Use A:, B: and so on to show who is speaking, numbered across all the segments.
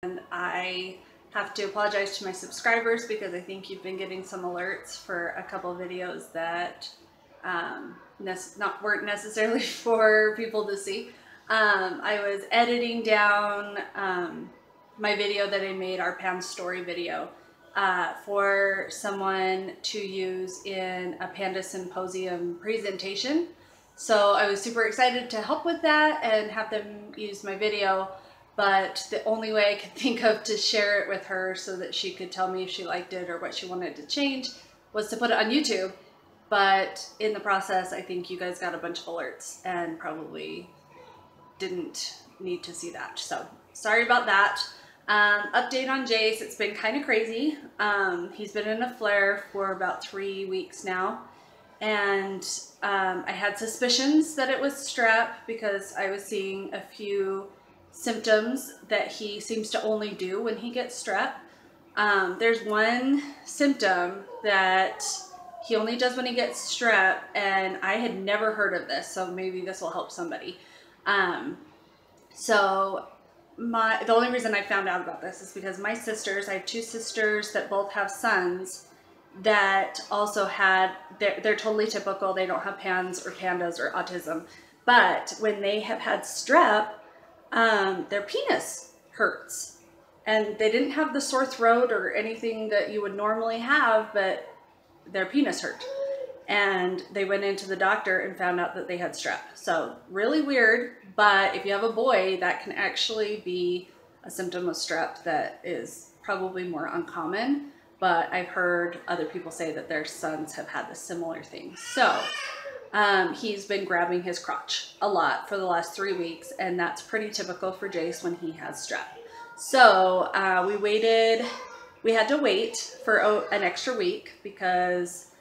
A: And I have to apologize to my subscribers because I think you've been getting some alerts for a couple of videos that weren't necessarily for people to see. I was editing down my video that I made, our Pam story video, for someone to use in a Panda Symposium presentation. So I was super excited to help with that and have them use my video. But the only way I could think of to share it with her so that she could tell me if she liked it or what she wanted to change was to put it on YouTube. But in the process, I think you guys got a bunch of alerts and probably didn't need to see that. So sorry about that. Update on Jace, it's been kind of crazy. He's been in a flare for about 3 weeks now. And I had suspicions that it was strep because I was seeing a few symptoms that he seems to only do when he gets strep. There's one symptom that he only does when he gets strep, and I had never heard of this, so maybe this will help somebody. The only reason I found out about this is because my sisters, I have 2 sisters that both have sons that also had, they're totally typical, they don't have PANS or PANDAS or autism, but when they have had strep, their penis hurts, and they didn't have the sore throat or anything that you would normally have, but their penis hurt, and they went into the doctor and found out that they had strep. So really weird, but if you have a boy, that can actually be a symptom of strep that is probably more uncommon, but I've heard other people say that their sons have had the similar thing. So he's been grabbing his crotch a lot for the last 3 weeks, and that's pretty typical for Jace when he has strep. So we had to wait for an extra week because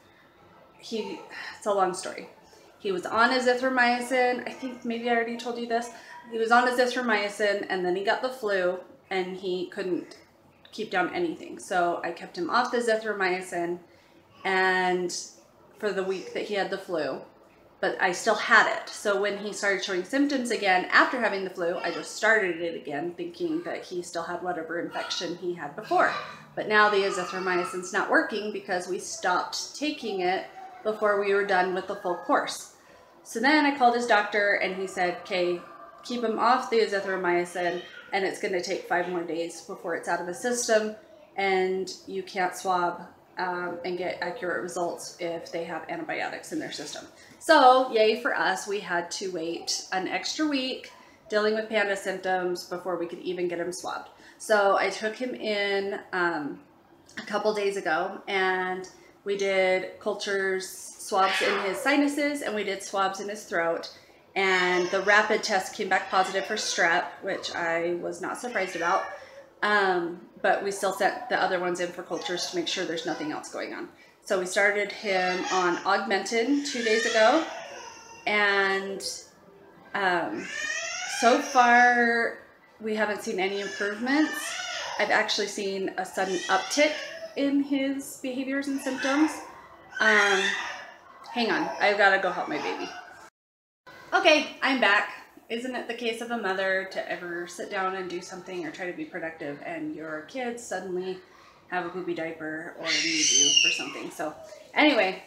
A: it's a long story. He was on azithromycin. I think maybe I already told you this. He was on azithromycin, and then he got the flu, and he couldn't keep down anything. So I kept him off the azithromycin and for the week that he had the flu, but I still had it. So when he started showing symptoms again after having the flu, I just started it again thinking that he still had whatever infection he had before. But now the azithromycin's not working because we stopped taking it before we were done with the full course. So then I called his doctor and he said, okay, keep him off the azithromycin, and it's going to take 5 more days before it's out of his system, and you can't swab and get accurate results if they have antibiotics in their system. So yay for us, we had to wait an extra week dealing with Panda symptoms before we could even get him swabbed. So I took him in a couple days ago, and we did swabs in his sinuses, and we did swabs in his throat, and the rapid test came back positive for strep, which I was not surprised about. But we still sent the other ones in for cultures to make sure there's nothing else going on. So we started him on Augmentin 2 days ago, and so far we haven't seen any improvements. I've actually seen a sudden uptick in his behaviors and symptoms. Hang on, I've got to go help my baby. Okay, I'm back. Isn't it the case of a mother to ever sit down and do something or try to be productive and your kids suddenly have a poopy diaper or need you for something? So anyway,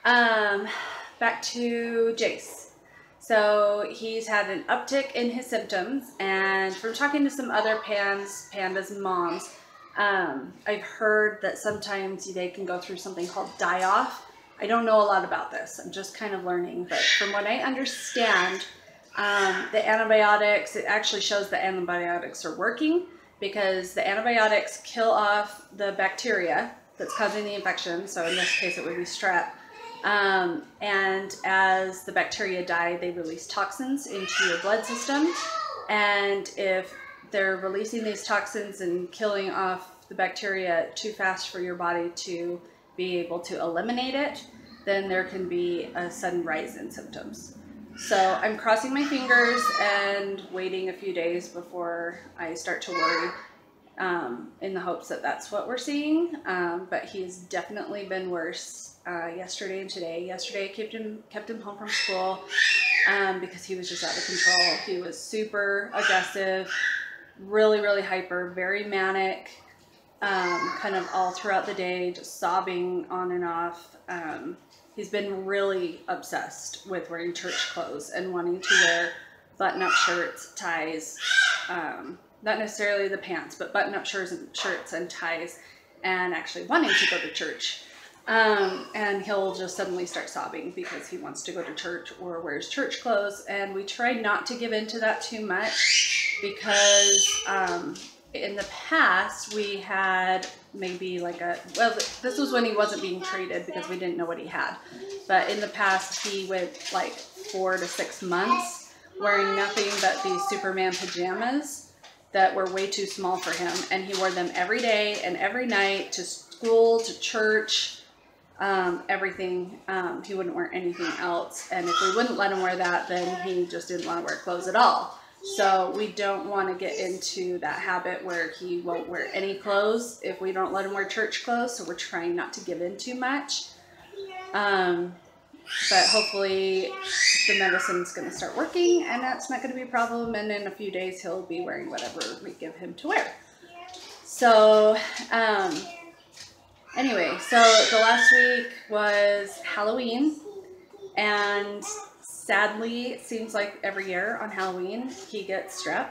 A: back to Jace. So he's had an uptick in his symptoms, and from talking to some other pandas moms, I've heard that sometimes they can go through something called die-off. I don't know a lot about this. I'm just kind of learning, but from what I understand, the antibiotics, it actually shows the antibiotics are working because the antibiotics kill off the bacteria that's causing the infection. So in this case, it would be strep. And as the bacteria die, they release toxins into your blood system. And if they're releasing these toxins and killing off the bacteria too fast for your body to be able to eliminate it, then there can be a sudden rise in symptoms. So I'm crossing my fingers and waiting a few days before I start to worry, in the hopes that that's what we're seeing. But he's definitely been worse yesterday and today. Yesterday I kept him home from school because he was just out of control. He was super aggressive. really, really hyper, very manic, kind of all throughout the day, just sobbing on and off. He's been really obsessed with wearing church clothes and wanting to wear button-up shirts, ties, not necessarily the pants, but button-up shirts and ties, and actually wanting to go to church. And he'll just suddenly start sobbing because he wants to go to church or wears church clothes. And we try not to give into that too much because in the past we had maybe like this was when he wasn't being treated because we didn't know what he had. But in the past he went like 4 to 6 months wearing nothing but these Superman pajamas that were way too small for him. And he wore them every day and every night to school, to church, everything. He wouldn't wear anything else. And if we wouldn't let him wear that, then he just didn't want to wear clothes at all. So we don't want to get into that habit where he won't wear any clothes if we don't let him wear church clothes. So we're trying not to give in too much. But hopefully the medicine's going to start working and that's not going to be a problem. And in a few days, he'll be wearing whatever we give him to wear. So, anyway, so the last week was Halloween, and sadly, it seems like every year on Halloween, he gets strep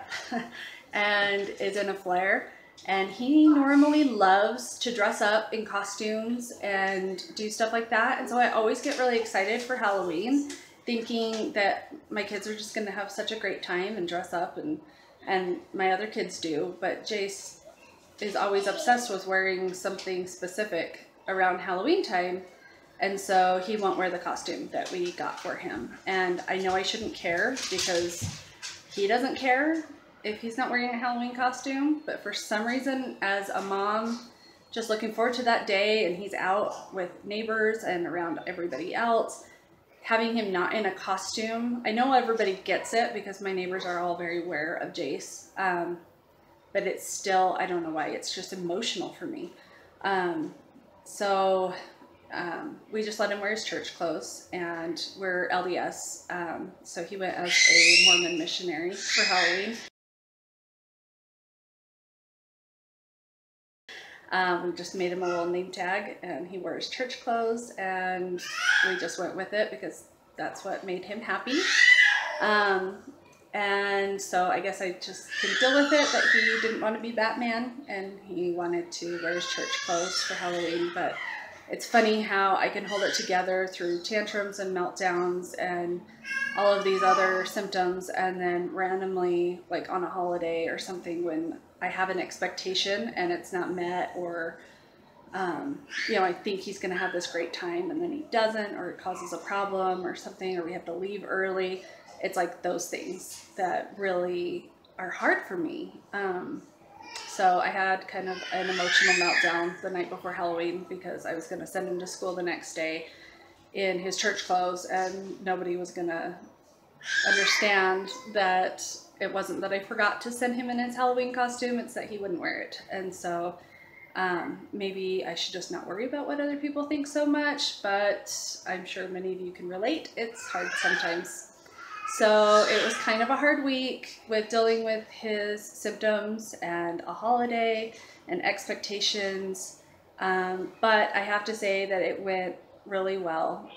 A: and is in a flare. And he normally loves to dress up in costumes and do stuff like that. And so I always get really excited for Halloween, thinking that my kids are just going to have such a great time and dress up, and my other kids do. But Jace is always obsessed with wearing something specific around Halloween time. And so he won't wear the costume that we got for him. And I know I shouldn't care because he doesn't care if he's not wearing a Halloween costume, but for some reason, as a mom, just looking forward to that day, and he's out with neighbors and around everybody else, having him not in a costume, I know everybody gets it because my neighbors are all very aware of Jace, but it's still, I don't know why, it's just emotional for me. We just let him wear his church clothes, and we're LDS, so he went as a Mormon missionary for Halloween. We just made him a little name tag, and he wore his church clothes, and we just went with it because that's what made him happy. And so I guess I just can deal with it that he didn't want to be Batman and he wanted to wear his church clothes for Halloween. But it's funny how I can hold it together through tantrums and meltdowns and all of these other symptoms, and then randomly, like on a holiday or something, when I have an expectation and it's not met, or I think he's going to have this great time and then he doesn't, or it causes a problem or something, or we have to leave early. It's like those things that really are hard for me. So I had kind of an emotional meltdown the night before Halloween because I was going to send him to school the next day in his church clothes, and nobody was going to understand that it wasn't that I forgot to send him in his Halloween costume, it's that he wouldn't wear it. And so maybe I should just not worry about what other people think so much, but I'm sure many of you can relate. It's hard sometimes. So it was kind of a hard week with dealing with his symptoms and a holiday and expectations, but I have to say that it went really well.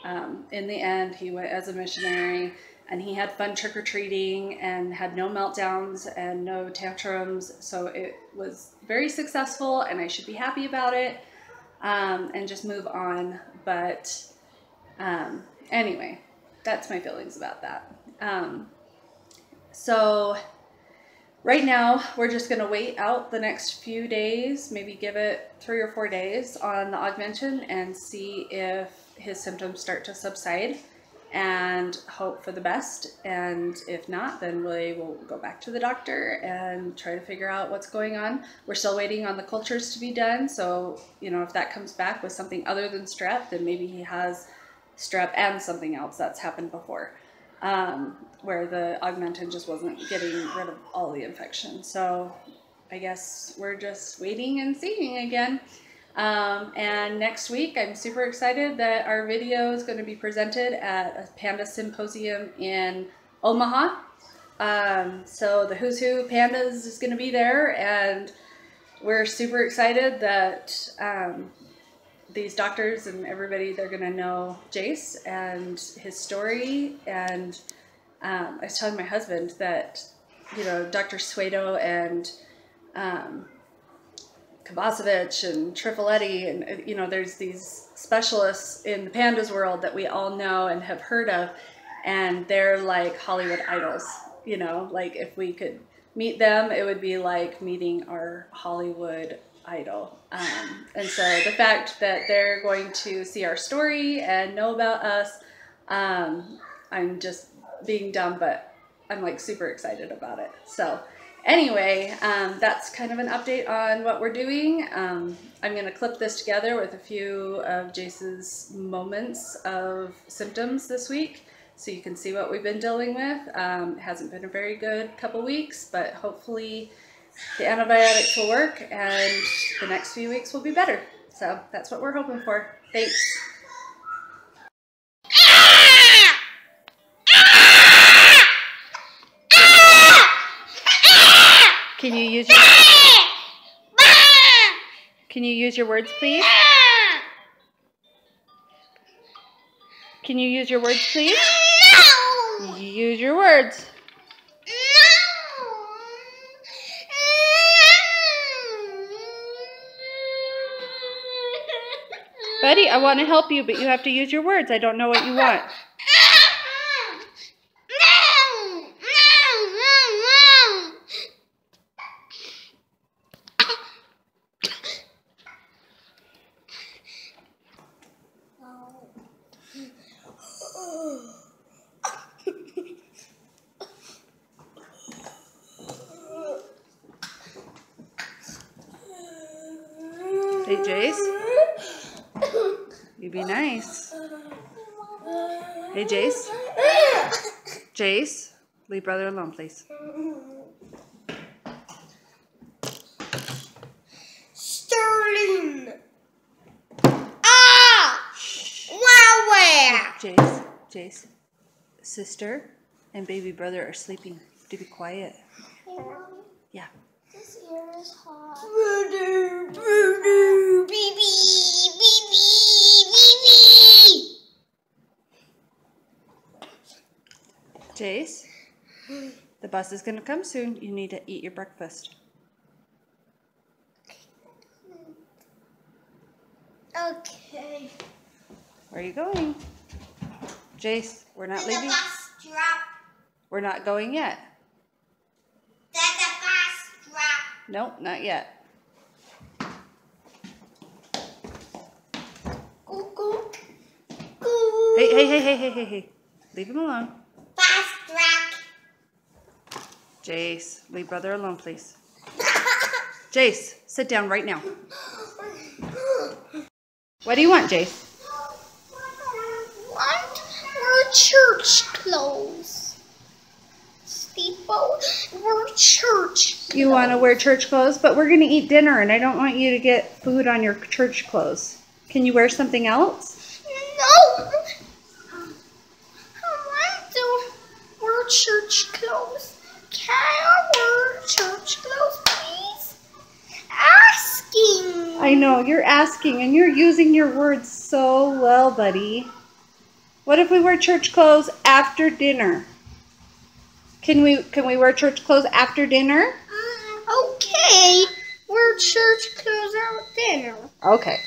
A: In the end, he went as a missionary, and he had fun trick-or-treating and had no meltdowns and no tantrums, so it was very successful, and I should be happy about it, and just move on. But anyway, that's my feelings about that. So right now we're just going to wait out the next few days, maybe give it 3 or 4 days on the augmentin and see if his symptoms start to subside, and hope for the best. And if not, then we will go back to the doctor and try to figure out what's going on. We're still waiting on the cultures to be done, so if that comes back with something other than strep, then maybe he has strep and something else that's happened before, where the augmentin just wasn't getting rid of all the infection. So I guess we're just waiting and seeing again. And next week, I'm super excited that our video is going to be presented at a panda symposium in Omaha. So the Who's Who Pandas is going to be there, and we're super excited that these doctors and everybody, they're going to know Jace and his story. And I was telling my husband that, you know, Dr. Suedo and Kovacevic and Trifoletti, and, you know, there's these specialists in the pandas world that we all know and have heard of, and they're like Hollywood idols. You know, like if we could meet them, it would be like meeting our Hollywood idol. And so the fact that they're going to see our story and know about us, I'm just being dumb, but I'm like super excited about it. So anyway, that's kind of an update on what we're doing. I'm going to clip this together with a few of Jace's moments of symptoms this week, so you can see what we've been dealing with. It hasn't been a very good couple weeks, but hopefully the antibiotics will work and the next few weeks will be better. So that's what we're hoping for. Thanks. Can you use your words, please? Can you use your words, please? No! Use your words. No! Buddy, I want to help you, but you have to use your words. I don't know what you want. Hey, Jace. You be nice. Hey, Jace. Jace, leave brother alone, please.
B: Sterling. Ah! Wow!
A: Jace, sister and baby brother are sleeping. To be quiet. Yeah.
B: This ear is hot. Brother, brother, baby, baby.
A: Jace, the bus is going to come soon. You need to eat your breakfast.
B: Okay.
A: Where are you going? Jace, we're not leaving.
B: The bus drop.
A: We're not going yet.
B: The bus drop.
A: Nope, not yet.
B: Go, go, go.
A: Hey. Leave him alone.
B: Bus drop.
A: Jace, leave brother alone, please. Jace, sit down right now. What do you want, Jace?
B: What? We're church clothes. Steeple, we're church clothes.
A: You want to wear church clothes? But we're going to eat dinner, and I don't want you to get food on your church clothes. Can you wear something else?
B: No. I want to wear church clothes. Can I wear church clothes, please? Asking.
A: I know, you're asking, and you're using your words so well, buddy. What if we wear church clothes after dinner? Can we wear church clothes after dinner?
B: Okay. Wear church clothes at dinner.
A: Okay.